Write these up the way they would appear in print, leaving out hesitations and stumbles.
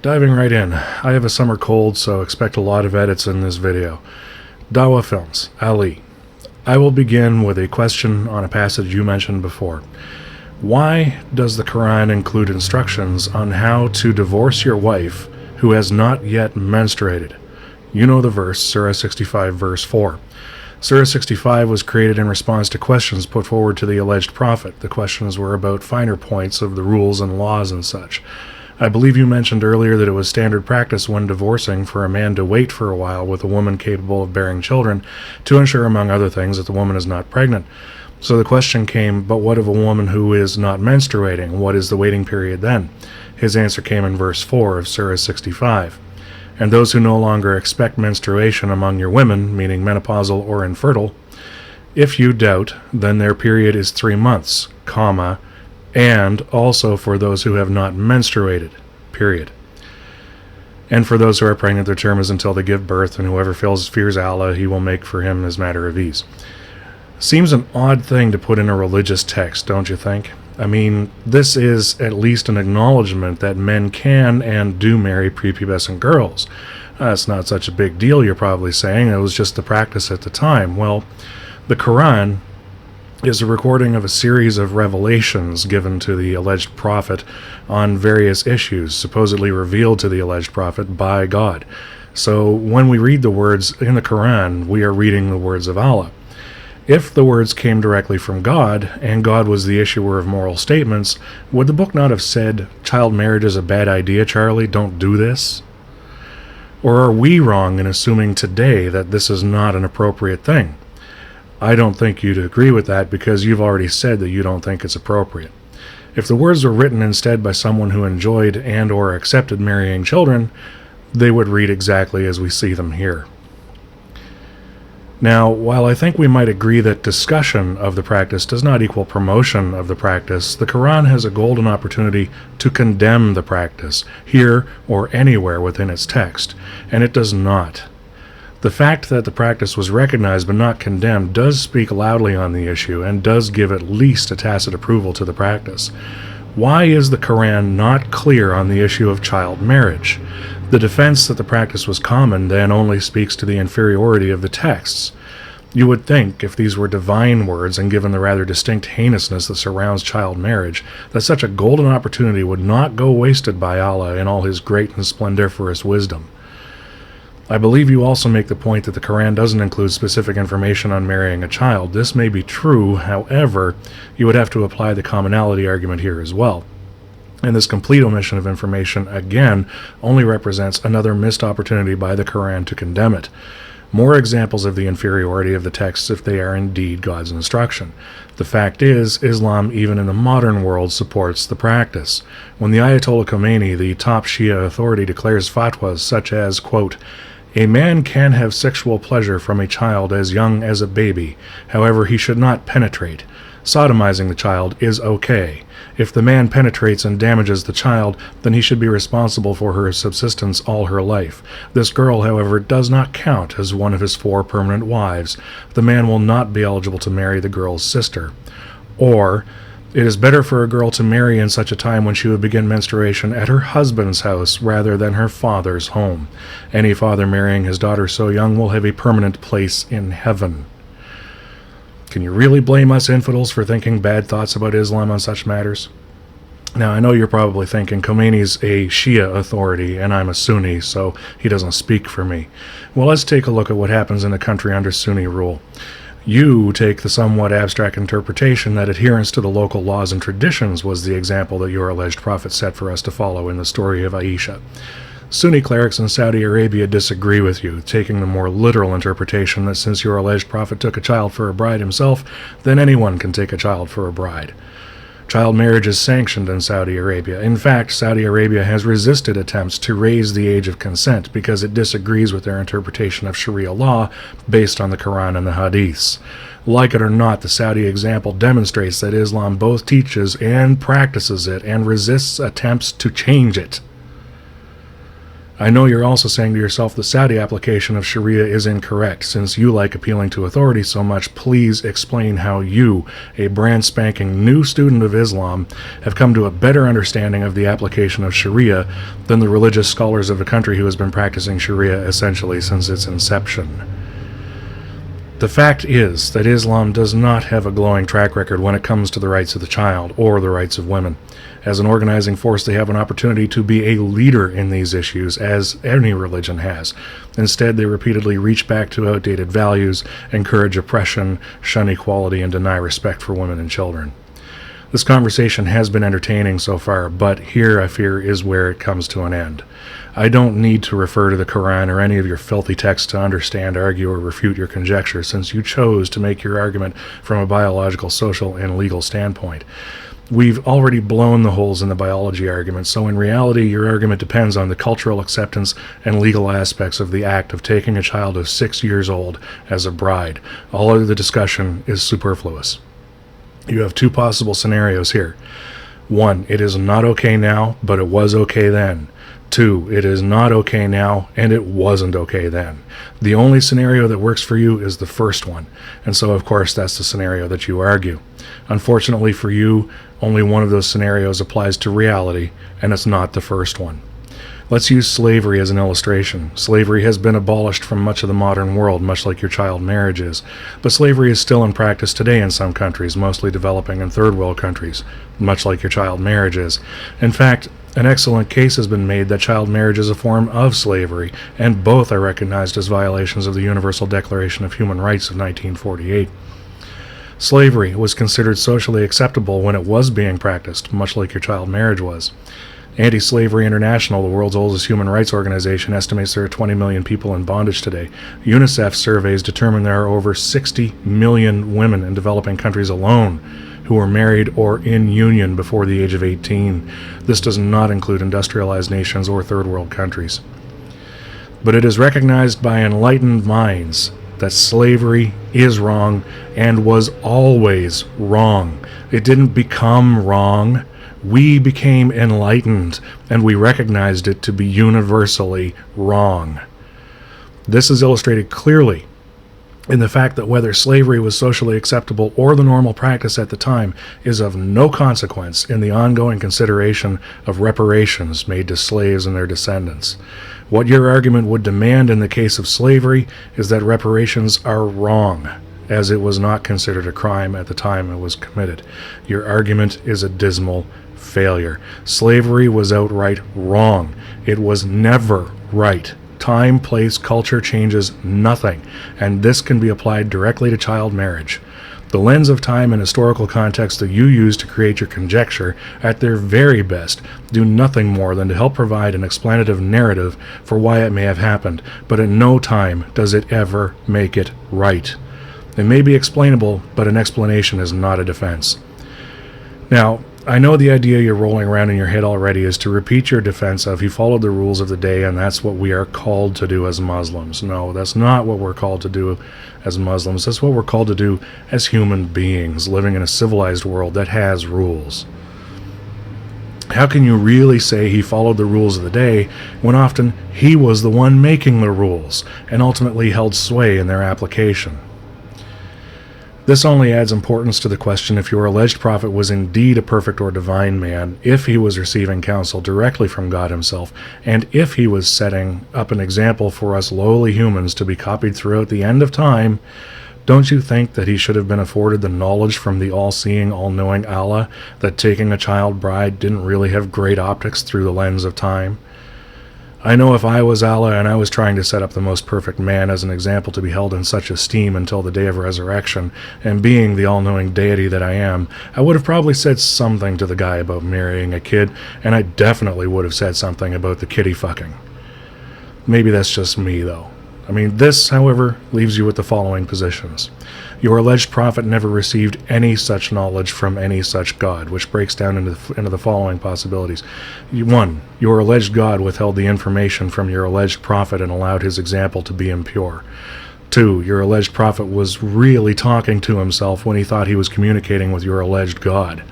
Diving right in, I have a summer cold, so expect a lot of edits in this video. Dawa Films, Ali. I will begin with a question on a passage you mentioned before. Why does the Quran include instructions on how to divorce your wife who has not yet menstruated? You know the verse, Surah 65, verse 4. Surah 65 was created in response to questions put forward to the alleged prophet. The questions were about finer points of the rules and laws and such. I believe you mentioned earlier that it was standard practice when divorcing for a man to wait for a while with a woman capable of bearing children to ensure, among other things, that the woman is not pregnant. So the question came, but what of a woman who is not menstruating? What is the waiting period then? His answer came in verse 4 of Surah 65. And those who no longer expect menstruation among your women, meaning menopausal or infertile, if you doubt, then their period is 3 months, comma, and also for those who have not menstruated, period. And for those who are pregnant, their term is until they give birth, and whoever fears Allah, he will make for him his matter of ease. Seems an odd thing to put in a religious text, don't you think? I mean, this is at least an acknowledgement that men can and do marry prepubescent girls. That's not such a big deal, you're probably saying. It was just the practice at the time. Well, the Quran is a recording of a series of revelations given to the alleged prophet on various issues, supposedly revealed to the alleged prophet by God. So when we read the words in the Quran, we are reading the words of Allah. If the words came directly from God, and God was the issuer of moral statements, would the book not have said, child marriage is a bad idea, Charlie, don't do this? Or are we wrong in assuming today that this is not an appropriate thing? I don't think you'd agree with that because you've already said that you don't think it's appropriate. If the words were written instead by someone who enjoyed and or accepted marrying children, they would read exactly as we see them here. Now, while I think we might agree that discussion of the practice does not equal promotion of the practice, the Quran has a golden opportunity to condemn the practice, here or anywhere within its text, and it does not. The fact that the practice was recognized but not condemned does speak loudly on the issue and does give at least a tacit approval to the practice. Why is the Quran not clear on the issue of child marriage? The defense that the practice was common then only speaks to the inferiority of the texts. You would think, if these were divine words and given the rather distinct heinousness that surrounds child marriage, that such a golden opportunity would not go wasted by Allah in all his great and splendiferous wisdom. I believe you also make the point that the Quran doesn't include specific information on marrying a child. This may be true, however, you would have to apply the commonality argument here as well. And this complete omission of information, again, only represents another missed opportunity by the Quran to condemn it. More examples of the inferiority of the texts if they are indeed God's instruction. The fact is, Islam, even in the modern world, supports the practice. When the Ayatollah Khomeini, the top Shia authority, declares fatwas such as, quote, a man can have sexual pleasure from a child as young as a baby, however he should not penetrate. Sodomizing the child is okay. If the man penetrates and damages the child, then he should be responsible for her subsistence all her life. This girl, however, does not count as one of his 4 permanent wives. The man will not be eligible to marry the girl's sister. Or, it is better for a girl to marry in such a time when she would begin menstruation at her husband's house rather than her father's home. Any father marrying his daughter so young will have a permanent place in heaven. Can you really blame us infidels for thinking bad thoughts about Islam on such matters? Now, I know you're probably thinking Khomeini's a Shia authority and I'm a Sunni, so he doesn't speak for me. Well, let's take a look at what happens in a country under Sunni rule. You take the somewhat abstract interpretation that adherence to the local laws and traditions was the example that your alleged prophet set for us to follow in the story of Aisha. Sunni clerics in Saudi Arabia disagree with you, taking the more literal interpretation that since your alleged prophet took a child for a bride himself, then anyone can take a child for a bride. Child marriage is sanctioned in Saudi Arabia. In fact, Saudi Arabia has resisted attempts to raise the age of consent because it disagrees with their interpretation of Sharia law based on the Quran and the Hadiths. Like it or not, the Saudi example demonstrates that Islam both teaches and practices it and resists attempts to change it. I know you're also saying to yourself the Saudi application of Sharia is incorrect. Since you like appealing to authority so much, please explain how you, a brand spanking new student of Islam, have come to a better understanding of the application of Sharia than the religious scholars of a country who has been practicing Sharia essentially since its inception. The fact is that Islam does not have a glowing track record when it comes to the rights of the child or the rights of women. As an organizing force, they have an opportunity to be a leader in these issues, as any religion has. Instead, they repeatedly reach back to outdated values, encourage oppression, shun equality, and deny respect for women and children. This conversation has been entertaining so far, but here, I fear, is where it comes to an end. I don't need to refer to the Quran or any of your filthy texts to understand, argue, or refute your conjecture, since you chose to make your argument from a biological, social, and legal standpoint. We've already blown the holes in the biology argument, so in reality, your argument depends on the cultural acceptance and legal aspects of the act of taking a child of 6 years old as a bride. All of the discussion is superfluous. You have two possible scenarios here. 1, it is not okay now, but it was okay then. 2, it is not okay now, and it wasn't okay then. The only scenario that works for you is the first one, and so of course that's the scenario that you argue. Unfortunately for you, only one of those scenarios applies to reality, and it's not the first one. Let's use slavery as an illustration. Slavery has been abolished from much of the modern world, much like your child marriage is. But slavery is still in practice today in some countries, mostly developing and third world countries, much like your child marriage is. In fact, an excellent case has been made that child marriage is a form of slavery, and both are recognized as violations of the Universal Declaration of Human Rights of 1948. Slavery was considered socially acceptable when it was being practiced, much like your child marriage was. Anti-Slavery International, the world's oldest human rights organization, estimates there are 20 million people in bondage today. UNICEF surveys determine there are over 60 million women in developing countries alone who were married or in union before the age of 18. This does not include industrialized nations or third world countries. But it is recognized by enlightened minds that slavery is wrong and was always wrong. It didn't become wrong. We became enlightened, and we recognized it to be universally wrong. This is illustrated clearly in the fact that whether slavery was socially acceptable or the normal practice at the time is of no consequence in the ongoing consideration of reparations made to slaves and their descendants. What your argument would demand in the case of slavery is that reparations are wrong, as it was not considered a crime at the time it was committed. Your argument is a dismal failure. Slavery was outright wrong. It was never right. Time, place, culture changes nothing, and this can be applied directly to child marriage. The lens of time and historical context that you use to create your conjecture, at their very best, do nothing more than to help provide an explanative narrative for why it may have happened, but at no time does it ever make it right. It may be explainable, but an explanation is not a defense. Now, I know the idea you're rolling around in your head already is to repeat your defense of you followed the rules of the day and that's what we are called to do as Muslims. No, that's not what we're called to do as Muslims. That's what we're called to do as human beings living in a civilized world that has rules. How can you really say he followed the rules of the day when often he was the one making the rules and ultimately held sway in their application? This only adds importance to the question if your alleged prophet was indeed a perfect or divine man, if he was receiving counsel directly from God himself, and if he was setting up an example for us lowly humans to be copied throughout the end of time. Don't you think that he should have been afforded the knowledge from the all-seeing, all-knowing Allah that taking a child bride didn't really have great optics through the lens of time? I know if I was Allah and I was trying to set up the most perfect man as an example to be held in such esteem until the day of resurrection, and being the all-knowing deity that I am, I would have probably said something to the guy about marrying a kid, and I definitely would have said something about the kitty fucking. Maybe that's just me, though. This, however, leaves you with the following positions. Your alleged prophet never received any such knowledge from any such God, which breaks down into the following possibilities. 1. Your alleged God withheld the information from your alleged prophet and allowed his example to be impure. 2. Your alleged prophet was really talking to himself when he thought he was communicating with your alleged God.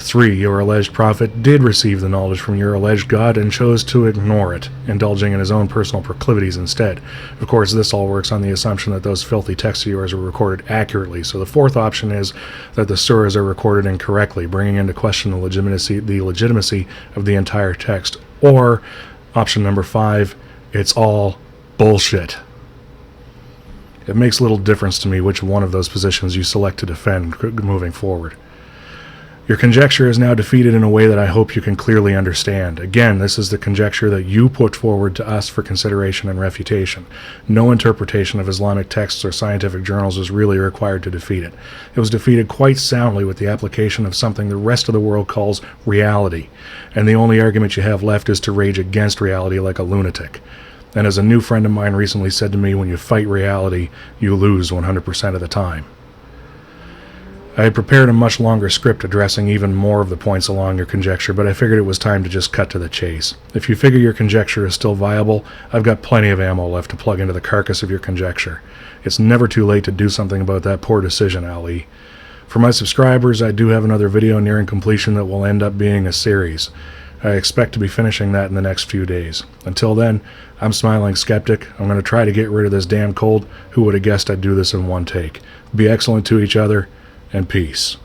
3. Your alleged prophet did receive the knowledge from your alleged God and chose to ignore it, indulging in his own personal proclivities instead. Of course, this all works on the assumption that those filthy texts of yours were recorded accurately. So the fourth option is that the surahs are recorded incorrectly, bringing into question the legitimacy of the entire text. Or, option number 5, it's all bullshit. It makes little difference to me which one of those positions you select to defend moving forward. Your conjecture is now defeated in a way that I hope you can clearly understand. Again, this is the conjecture that you put forward to us for consideration and refutation. No interpretation of Islamic texts or scientific journals is really required to defeat it. It was defeated quite soundly with the application of something the rest of the world calls reality, and the only argument you have left is to rage against reality like a lunatic. And as a new friend of mine recently said to me, when you fight reality, you lose 100% of the time. I had prepared a much longer script addressing even more of the points along your conjecture, but I figured it was time to just cut to the chase. If you figure your conjecture is still viable, I've got plenty of ammo left to plug into the carcass of your conjecture. It's never too late to do something about that poor decision, Ali. For my subscribers, I do have another video nearing completion that will end up being a series. I expect to be finishing that in the next few days. Until then, I'm Smiling Skeptic. I'm going to try to get rid of this damn cold. Who would have guessed I'd do this in one take? Be excellent to each other, and peace.